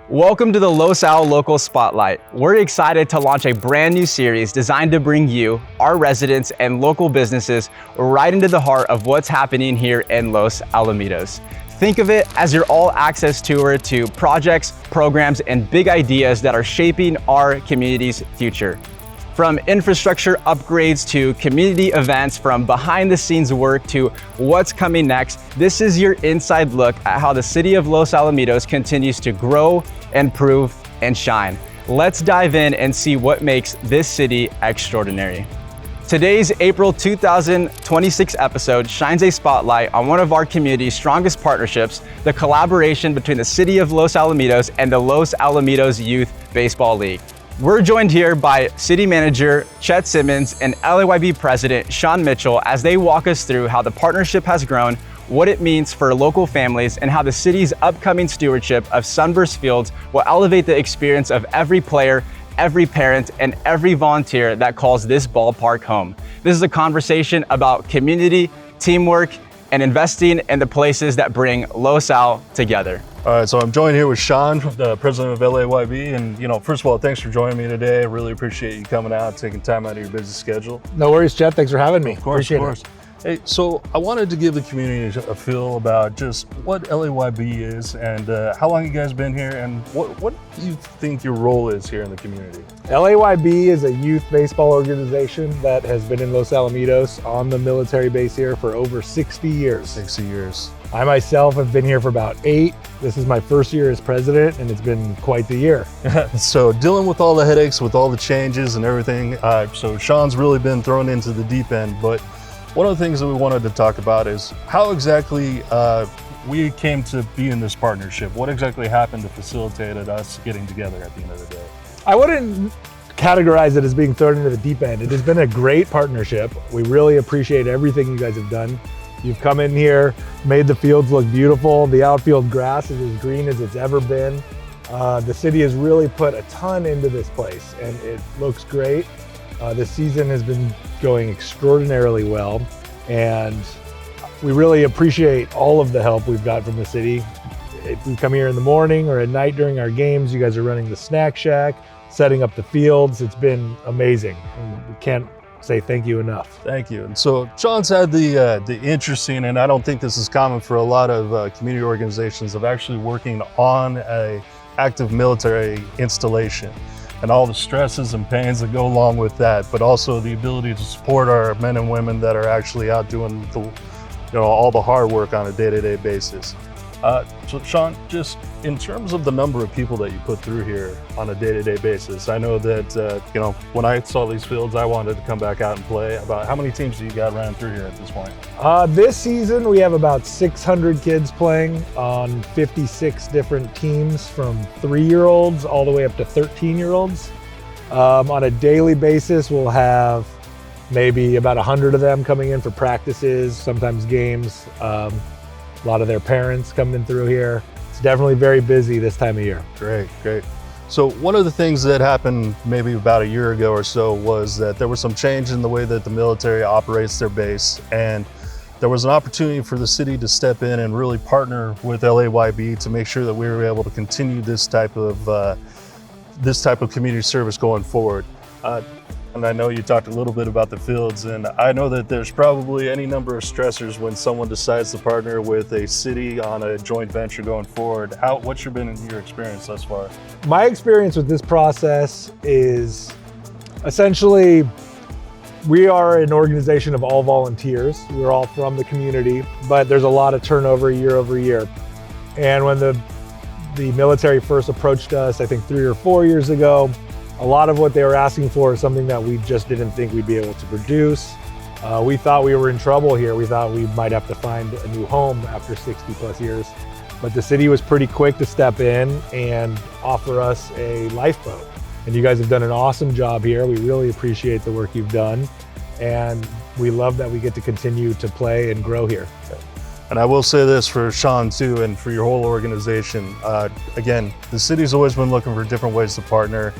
Welcome to the Los Al Local Spotlight. We're excited to launch a brand new series designed to bring you, our residents, and local businesses right into the heart of what's happening here in Los Alamitos. Think of it as your all-access tour to projects, programs, and big ideas that are shaping our community's future. From infrastructure upgrades to community events, from behind-the-scenes work to what's coming next, this is your inside look at how the City of Los Alamitos continues to grow, improve, and shine. Let's dive in and see what makes this city extraordinary. Today's April 2026 episode shines a spotlight on one of our community's strongest partnerships, the collaboration between the City of Los Alamitos and the Los Alamitos Youth Baseball League. We're joined here by City Manager Chet Simmons and LAYB President Sean Mitchell as they walk us through how the partnership has grown, what it means for local families, and how the city's upcoming stewardship of Sunburst Fields will elevate the experience of every player, every parent, and every volunteer that calls this ballpark home. This is a conversation about community, teamwork, and investing in the places that bring Los Al together. All right, so I'm joined here with Sean, the president of LAYB, and first of all, thanks for joining me today. I really appreciate you coming out, taking time out of your busy schedule. No worries, Chet. Thanks for having me. Of course, appreciate of course. Hey, so I wanted to give the community a feel about just what LAYB is and how long you guys been here, and what do you think your role is here in the community? LAYB is a youth baseball organization that has been in Los Alamitos on the military base here for over 60 years. 60 years. I myself have been here for about 8. This is my first year as president, and it's been quite the year. So dealing with all the headaches, with all the changes and everything, so Sean's really been thrown into the deep end, but one of the things that we wanted to talk about is how exactly we came to be in this partnership. What exactly happened that facilitated us getting together at the end of the day? I wouldn't categorize it as being thrown into the deep end. It has been a great partnership. We really appreciate everything you guys have done. You've come in here, made the fields look beautiful. The outfield grass is as green as it's ever been. The city has really put a ton into this place, and it looks great. The season has been going extraordinarily well, and we really appreciate all of the help we've got from the city. If we come here in the morning or at night during our games, you guys are running the snack shack, setting up the fields. It's been amazing, and we can't say thank you enough. Thank you. And so Sean's had the interesting, and I don't think this is common for a lot of community organizations, of actually working on a active military installation and all the stresses and pains that go along with that, but also the ability to support our men and women that are actually out doing all the hard work on a day-to-day basis. So Sean, just in terms of the number of people that you put through here on a day-to-day basis, I know that when I saw these fields, I wanted to come back out and play. About how many teams do you got running through here at this point? This season, we have about 600 kids playing on 56 different teams, from 3-year-olds all the way up to 13-year-olds. On a daily basis, we'll have maybe about 100 of them coming in for practices, sometimes games. A lot of their parents coming through here. It's definitely very busy this time of year. Great, great. So one of the things that happened maybe about a year ago or so was that there was some change in the way that the military operates their base, and there was an opportunity for the city to step in and really partner with LAYB to make sure that we were able to continue this type of community service going forward. And I know you talked a little bit about the fields, and I know that there's probably any number of stressors when someone decides to partner with a city on a joint venture going forward. What's been your experience thus far? My experience with this process is essentially, we are an organization of all volunteers. We're all from the community, but there's a lot of turnover year over year. And when the military first approached us, I think 3 or 4 years ago, a lot of what they were asking for is something that we just didn't think we'd be able to produce. We thought we were in trouble here. We thought we might have to find a new home after 60 plus years. But the city was pretty quick to step in and offer us a lifeboat. And you guys have done an awesome job here. We really appreciate the work you've done. And we love that we get to continue to play and grow here. And I will say this for Sean too, and for your whole organization. Again, the city's always been looking for different ways to partner.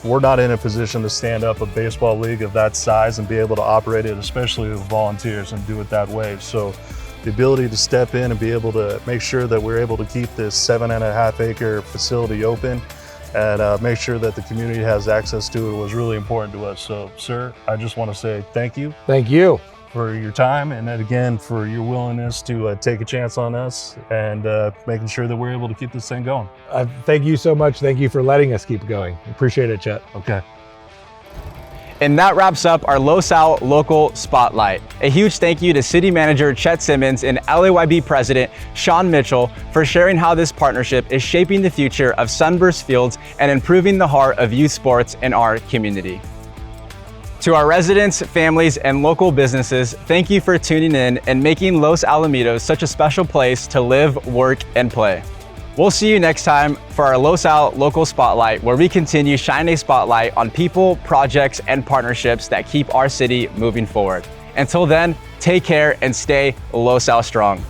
We're not in a position to stand up a baseball league of that size and be able to operate it, especially with volunteers, and do it that way. So the ability to step in and be able to make sure that we're able to keep this 7.5 acre facility open and make sure that the community has access to it was really important to us. So, sir, I just want to say thank you. Thank you For your time, and then again for your willingness to take a chance on us and making sure that we're able to keep this thing going. Thank you so much. Thank you for letting us keep going. Appreciate it, Chet. Okay. And that wraps up our LosAl Local Spotlight. A huge thank you to City Manager Chet Simmons and LAYB President Sean Mitchell for sharing how this partnership is shaping the future of Sunburst Fields and improving the heart of youth sports in our community. To our residents, families, and local businesses, thank you for tuning in and making Los Alamitos such a special place to live, work, and play. We'll see you next time for our LosAl Local Spotlight, where we continue shining a spotlight on people, projects, and partnerships that keep our city moving forward. Until then, take care and stay LosAl strong.